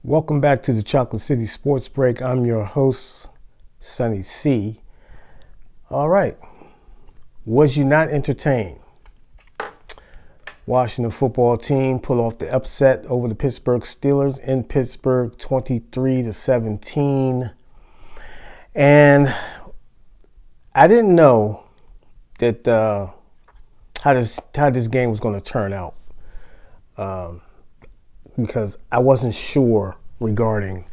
Welcome back to the Chocolate City Sports Break. I'm your host, Sonny C. All right. Was you not entertained? Washington football team pull off the upset over the Pittsburgh Steelers in Pittsburgh, 23-17. And I didn't know that how this game was going to turn out. Because I wasn't sure regarding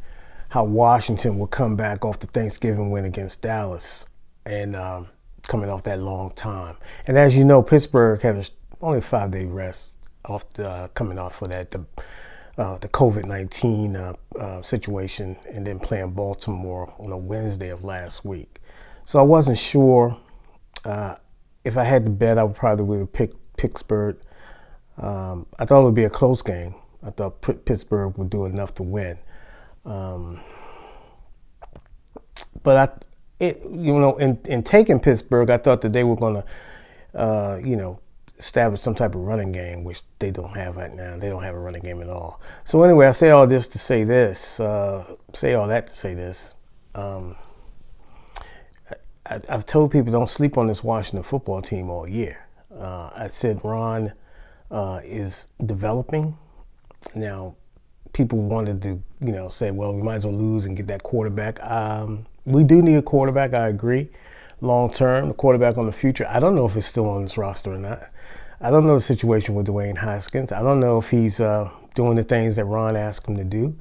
how Washington would come back off the Thanksgiving win against Dallas and coming off that long time. And as you know, Pittsburgh had only a 5-day rest coming off of that the COVID-19 situation, and then playing Baltimore on a Wednesday of last week. So I wasn't sure. If I had to bet, I would probably have picked Pittsburgh. I thought it would be a close game. I thought Pittsburgh would do enough to win, but in taking Pittsburgh, I thought that they were going to, establish some type of running game, which they don't have right now. They don't have a running game at all. So anyway, I say all this to say this. Say all that to say this. I've told people don't sleep on this Washington football team all year. I said Ron is developing. Now, people wanted to, say, well, we might as well lose and get that quarterback. We do need a quarterback, I agree. Long term, the quarterback on the future. I don't know if he's still on this roster or not. I don't know the situation with Dwayne Haskins. I don't know if he's doing the things that Ron asked him to do.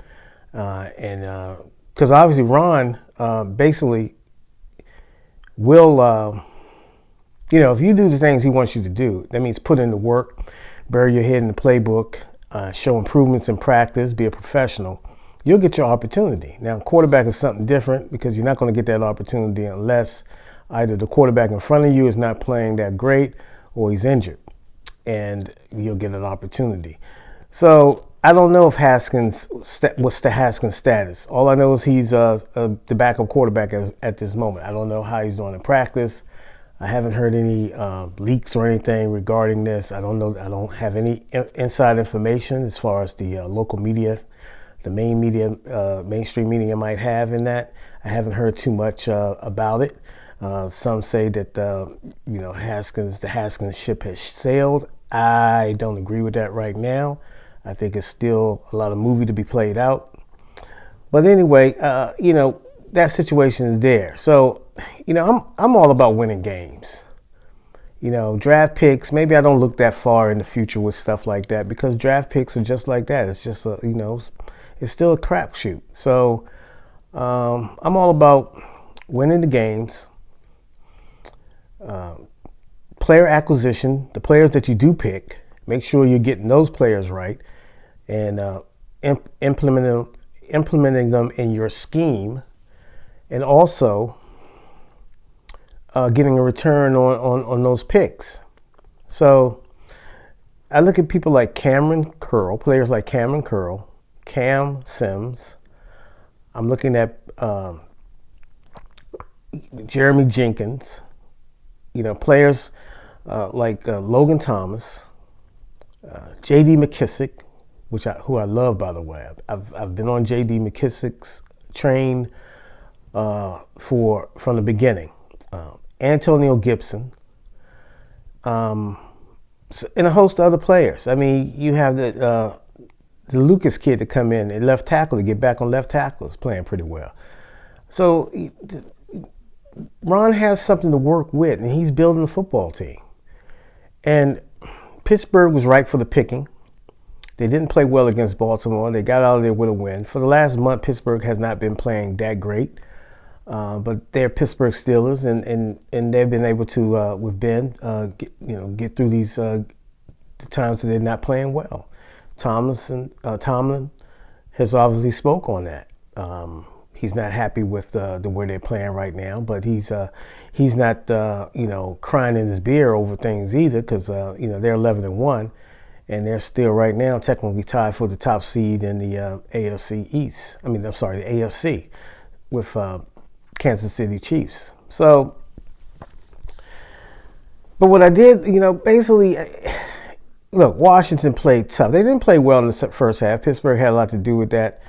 Because obviously Ron basically will, if you do the things he wants you to do, that means put in the work, bury your head in the playbook, show improvements in practice, be a professional, you'll get your opportunity. Now, quarterback is something different because you're not going to get that opportunity unless either the quarterback in front of you is not playing that great or he's injured, and you'll get an opportunity. So I don't know if what's the Haskins status. All I know is he's the backup quarterback at this moment. I don't know how he's doing in practice. I haven't heard any leaks or anything regarding this. I don't know. I don't have any inside information as far as the local media, the mainstream media might have in that. I haven't heard too much about it. Some say that the Haskins ship has sailed. I don't agree with that right now. I think it's still a lot of movie to be played out. But anyway, that situation is there. So, I'm all about winning games. Draft picks, maybe I don't look that far in the future with stuff like that because draft picks are just like that. It's just, it's still a crapshoot. So I'm all about winning the games, player acquisition, the players that you do pick, make sure you're getting those players right, and implementing them in your scheme, and also getting a return on those picks. So I look at people like Cameron Curl, players like Cameron Curl, Cam Sims. I'm looking at Jeremy Jenkins. Players like Logan Thomas, J.D. McKissick, who I love, by the way. I've been on J.D. McKissick's train from the beginning. Antonio Gibson, and a host of other players. I mean, you have the Lucas kid to come in at left tackle to get back on left tackle is playing pretty well. So Ron has something to work with, and he's building a football team. And Pittsburgh was right for the picking. They didn't play well against Baltimore. They got out of there with a win. For the last month, Pittsburgh has not been playing that great. But they're Pittsburgh Steelers, and they've been able to, with Ben, get through these the times that they're not playing well. Tomlin has obviously spoke on that. He's not happy with the way they're playing right now, but he's not crying in his beer over things either, because they're 11-1, and they're still right now technically tied for the top seed in the AFC East. The AFC with Kansas City Chiefs. So, but what I did, basically, look, Washington played tough. They didn't play well in the first half. Pittsburgh had a lot to do with that.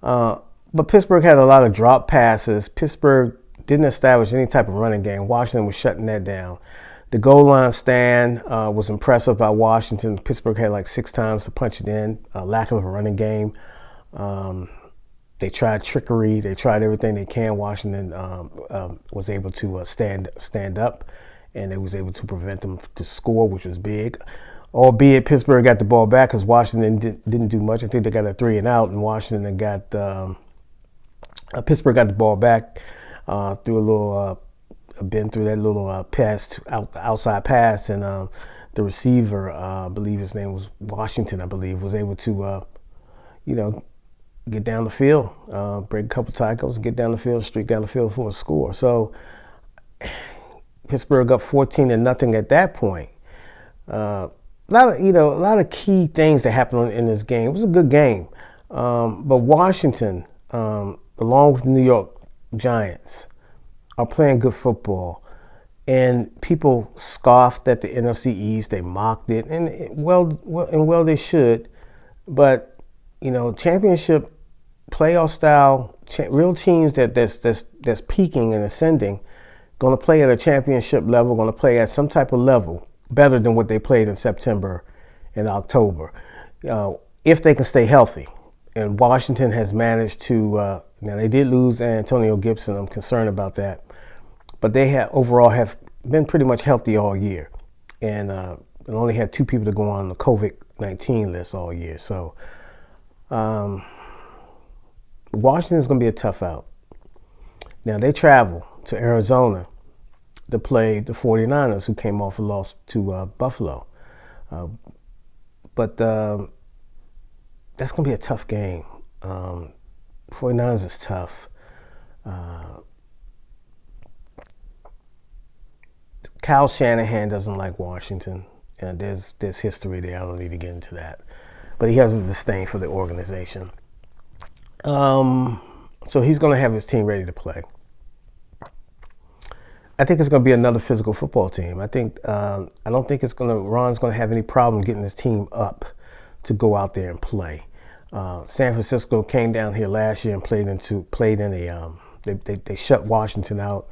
But Pittsburgh had a lot of drop passes. Pittsburgh didn't establish any type of running game. Washington was shutting that down. The goal line stand was impressive by Washington. Pittsburgh had like 6 times to punch it in. Lack of a running game. They tried trickery. They tried everything they can. Washington was able to stand up, and they was able to prevent them to score, which was big. Albeit Pittsburgh got the ball back because Washington didn't do much. I think they got a 3 and out, and Washington got Pittsburgh got the ball back through a little bend through that little outside pass, and the receiver, I believe his name was Washington, I believe, was able to get down the field, break a couple tackles, get down the field, streak down the field for a score. So Pittsburgh up 14-0 at that point. A lot of key things that happened in this game. It was a good game, but Washington, along with the New York Giants, are playing good football, and people scoffed at the NFC East. They mocked it, and well they should. But championship playoff style, real teams that's peaking and ascending, going to play at a championship level, going to play at some type of level better than what they played in September and October, if they can stay healthy. And Washington has managed to. Now they did lose Antonio Gibson. I'm concerned about that, but they overall have been pretty much healthy all year, and only had 2 people to go on the COVID-19 list all year. So Washington is going to be a tough out. Now they travel to Arizona to play the 49ers, who came off a loss to Buffalo, but that's going to be a tough game. 49ers is tough. Kyle Shanahan doesn't like Washington, and there's history there. I don't need to get into that, but he has a disdain for the organization. So he's going to have his team ready to play. I think it's going to be another physical football team. I don't think Ron's going to have any problem getting his team up to go out there and play. San Francisco came down here last year and they shut Washington out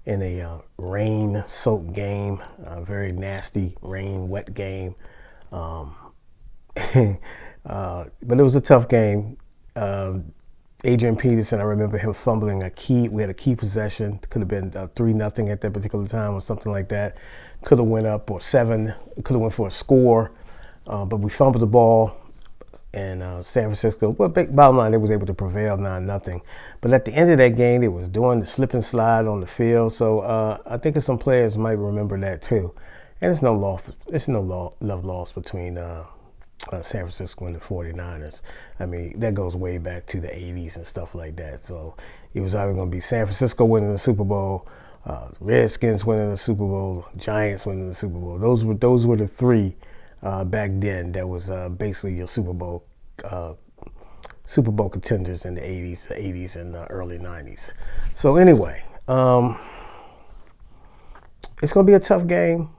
in a rain-soaked game, a very nasty wet game. But it was a tough game. Adrian Peterson, I remember him fumbling a key. We had a key possession. Could have been 3-0 at that particular time or something like that. Could have went up, or 7. Could have went for a score. But we fumbled the ball. And San Francisco, bottom line, they was able to prevail 9-0. But at the end of that game, they was doing the slip and slide on the field. So I think some players might remember that too. And it's no love lost between San Francisco and the 49ers. I mean, that goes way back to the 80s and stuff like that. So it was either going to be San Francisco winning the Super Bowl, Redskins winning the Super Bowl, Giants winning the Super Bowl. Those were the 3 back then. That was basically your Super Bowl contenders in the 80s and early 90s. So anyway, it's going to be a tough game.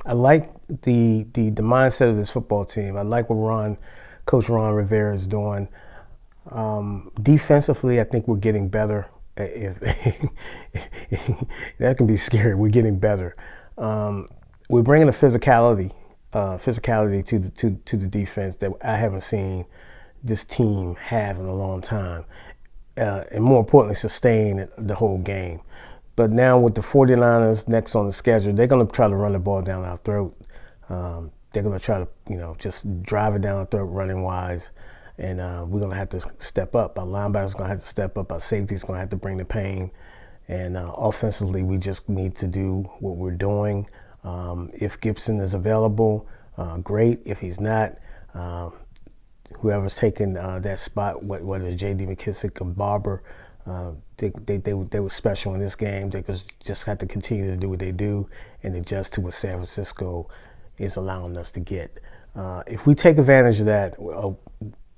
I like the mindset of this football team. I like what Coach Ron Rivera is doing. Defensively, I think we're getting better. That can be scary. We're getting better. We're bringing a physicality to the defense that I haven't seen this team have in a long time, and more importantly, sustain the whole game. But now with the 49ers next on the schedule, they're going to try to run the ball down our throat. They're going to try to, just drive it down our throat running wise. And we're going to have to step up. Our linebackers are going to have to step up. Our safety is going to have to bring the pain. And offensively, we just need to do what we're doing. If Gibson is available, great. If he's not, whoever's taking that spot, whether it's J.D. McKissick or Barber, they were special in this game. They just have to continue to do what they do and adjust to what San Francisco is allowing us to get. If we take advantage of that,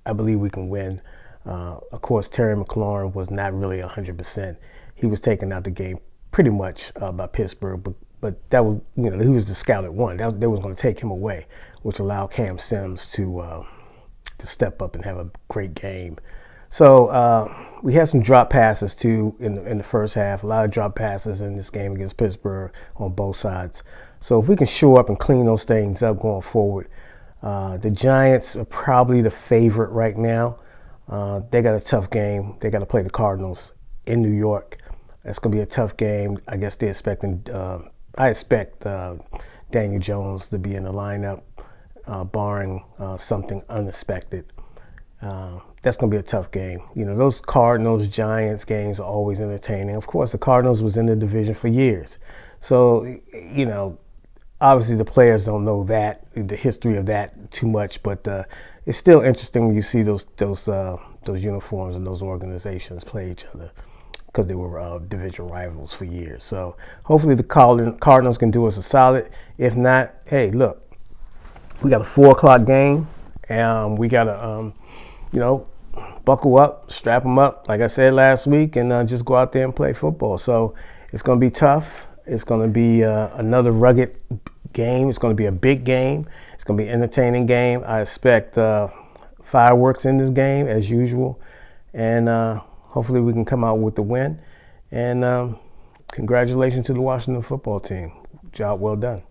I believe we can win. Of course, Terry McLaurin was not really 100%. He was taken out the game pretty much by Pittsburgh, but that was, he was the scouted one. They was going to take him away, which allowed Cam Sims to to step up and have a great game. So we had some drop passes too in the first half. A lot of drop passes in this game against Pittsburgh on both sides. So if we can show up and clean those things up going forward, the Giants are probably the favorite right now. They got a tough game. They got to play the Cardinals in New York. That's going to be a tough game. I guess they're expecting. I expect Daniel Jones to be in the lineup, barring something unexpected. That's going to be a tough game. You know, those Cardinals-Giants games are always entertaining. Of course, the Cardinals was in the division for years. So, you know, obviously the players don't know the history of that too much, but it's still interesting when you see those uniforms and those organizations play each other because they were division rivals for years. So hopefully the Cardinals can do us a solid. If not, hey, look, we got a 4:00 game, and we got to, buckle up, strap them up, like I said last week, and just go out there and play football. So it's going to be tough. It's going to be another rugged game. It's going to be a big game. It's going to be an entertaining game. I expect fireworks in this game as usual, and hopefully we can come out with the win. And congratulations to the Washington football team. Job well done.